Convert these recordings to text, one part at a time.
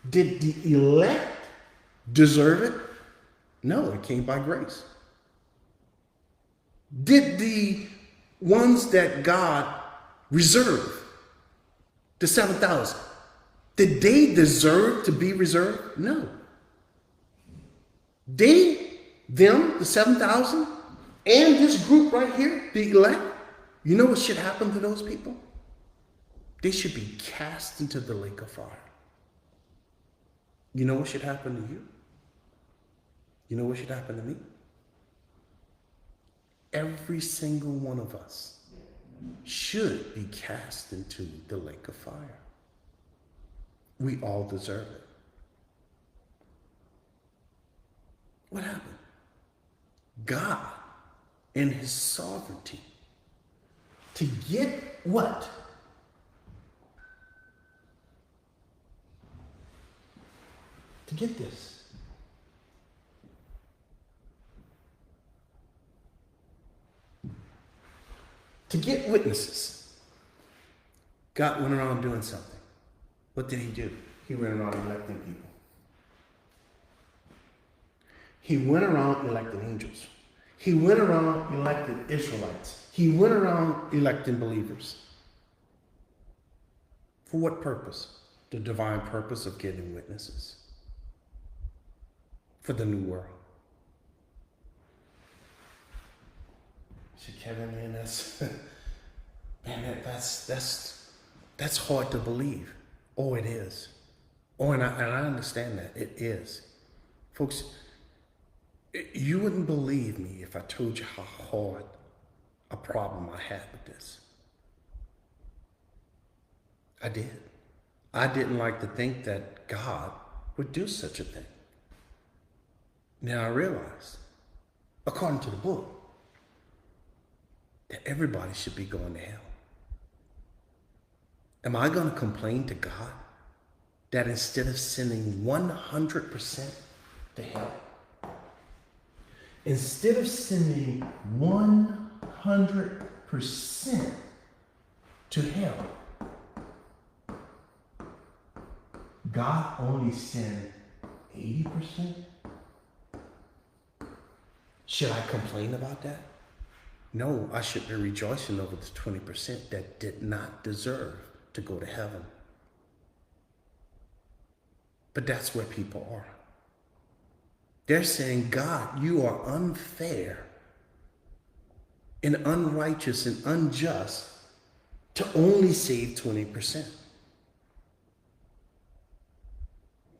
Did the elect deserve it? No, it came by grace. Did the ones that God reserved, the 7,000, did they deserve to be reserved? No. The 7,000, and this group right here, the elect, you know what should happen to those people? They should be cast into the lake of fire. You know what should happen to you? You know what should happen to me? Every single one of us should be cast into the lake of fire. We all deserve it. What happened? God, in his sovereignty, to get what? To get this. To get witnesses. God went around doing something. What did he do? He went around electing people. He went around electing angels. He went around electing Israelites. He went around electing believers. For what purpose? The divine purpose of getting witnesses. For the new world. Kevin, man, that's hard to believe. Oh, it is. Oh, and I understand that. It is. Folks, you wouldn't believe me if I told you how hard a problem I had with this. I did. I didn't like to think that God would do such a thing. Now I realized, according to the book, that everybody should be going to hell. Am I going to complain to God that instead of sending 100% to hell, instead of sending 100% to hell, God only sent 80%? Should I complain about that? No, I should be rejoicing over the 20% that did not deserve to go to heaven. But that's where people are. They're saying, God, you are unfair and unrighteous and unjust to only save 20%.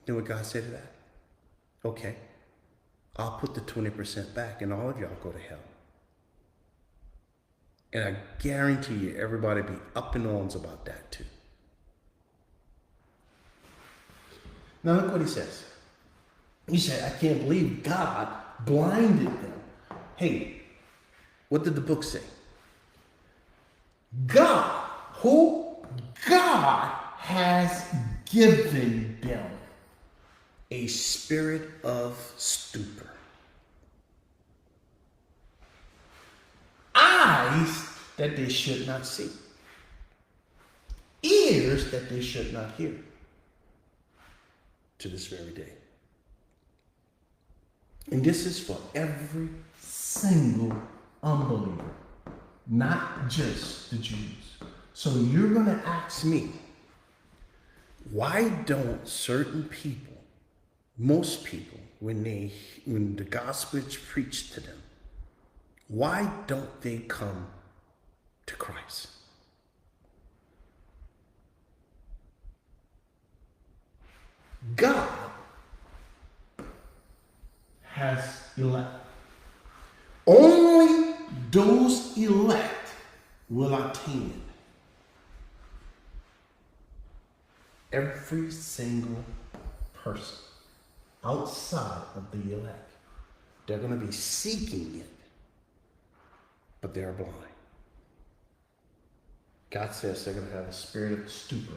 You know what God said to that? Okay, I'll put the 20% back and all of y'all go to hell. And I guarantee you, everybody be up in arms about that too. Now look what he says. He said, I can't believe God blinded them. Hey, what did the book say? God, who? God has given them a spirit of stupor. Eyes that they should not see. Ears that they should not hear. To this very day. And this is for every single unbeliever. Not just the Jews. So you're going to ask me, why don't certain people, most people, when the gospel is preached to them, why don't they come to Christ? God has elect. Only those elect will attain it. Every single person outside of the elect, they're going to be seeking it, but they're blind. God says they're going to have a spirit of stupor.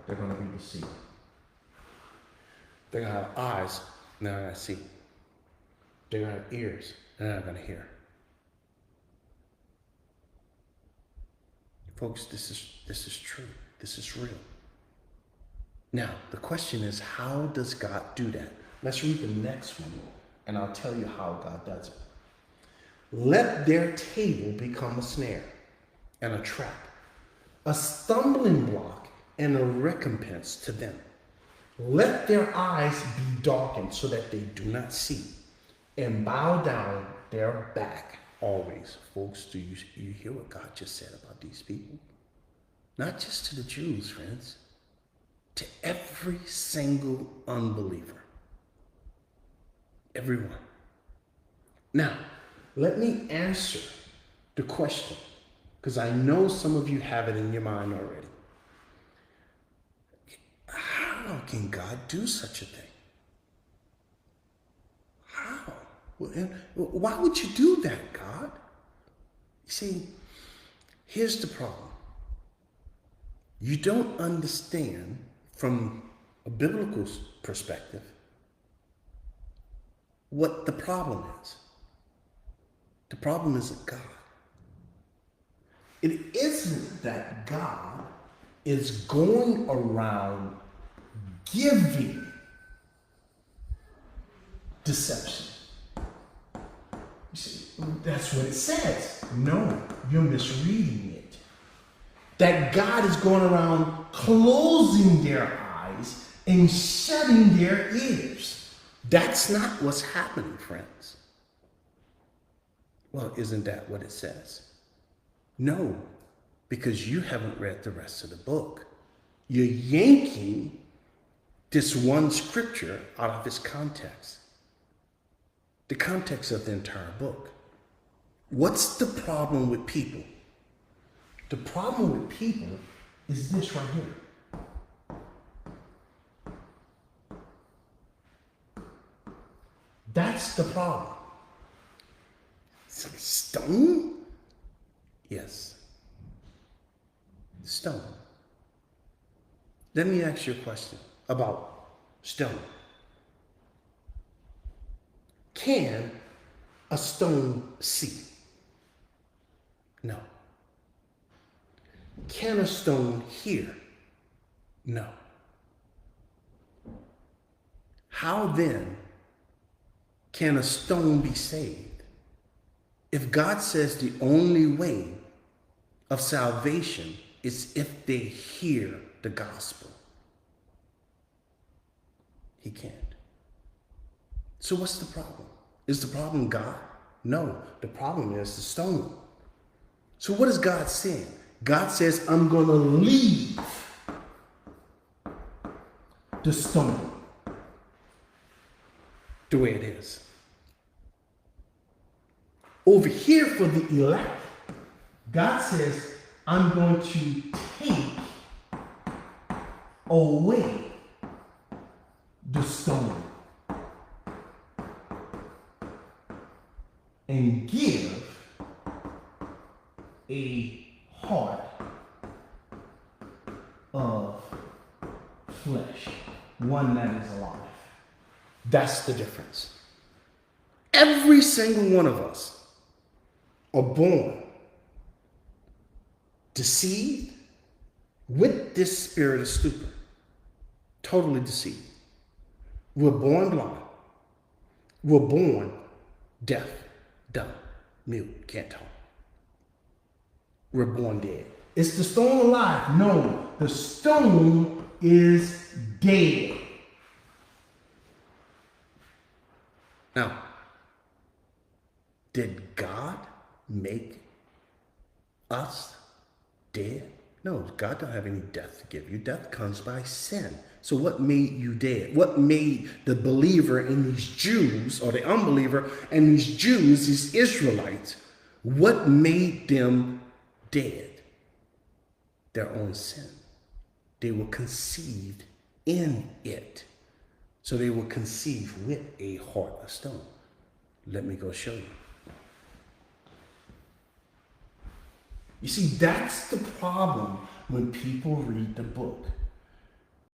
They're going to be deceived. They're going to have eyes, and they're not going to see. They're going to have ears, and they're not going to hear. Folks, this is true. This is real. Now, the question is, how does God do that? Let's read the next one, and I'll tell you how God does it. Let their table become a snare and a trap, a stumbling block and a recompense to them. Let their eyes be darkened so that they do not see, and bow down their back always. Folks, do you hear what God just said about these people? Not just to the Jews, friends, to every single unbeliever. Everyone. Now, let me answer the question, because I know some of you have it in your mind already. How can God do such a thing? How? Why would you do that, God? You see, here's the problem. You don't understand from a biblical perspective what the problem is. The problem isn't God. It isn't that God is going around giving deception. You see, that's what it says. No, you're misreading it. That God is going around closing their eyes and shutting their ears. That's not what's happening, friends. Well, isn't that what it says? No, because you haven't read the rest of the book. You're yanking this one scripture out of its context. The context of the entire book. What's the problem with people? The problem with people is this right here. That's the problem. Stone? Yes. Stone. Let me ask you a question about stone. Can a stone see? No. Can a stone hear? No. How then can a stone be saved? If God says the only way of salvation is if they hear the gospel, he can't. So what's the problem? Is the problem God? No, the problem is the stone. So what is God saying? God says, I'm going to leave the stone the way it is. Over here for the elect, God says, I'm going to take away the stone and give a heart of flesh, one that is alive. That's the difference. Every single one of us are born deceived with this spirit of stupor. Totally deceived. We're born blind. We're born deaf, dumb, mute, can't talk. We're born dead. Is the stone alive? No, the stone is dead. Now, did God make us dead? No, God don't have any death to give you. Death comes by sin. So what made you dead? What made the believer in these Jews, or the unbeliever and these Jews, these Israelites, what made them dead? Their own sin. They were conceived in it. So they were conceived with a heart of stone. Let me go show you. You see, that's the problem when people read the book.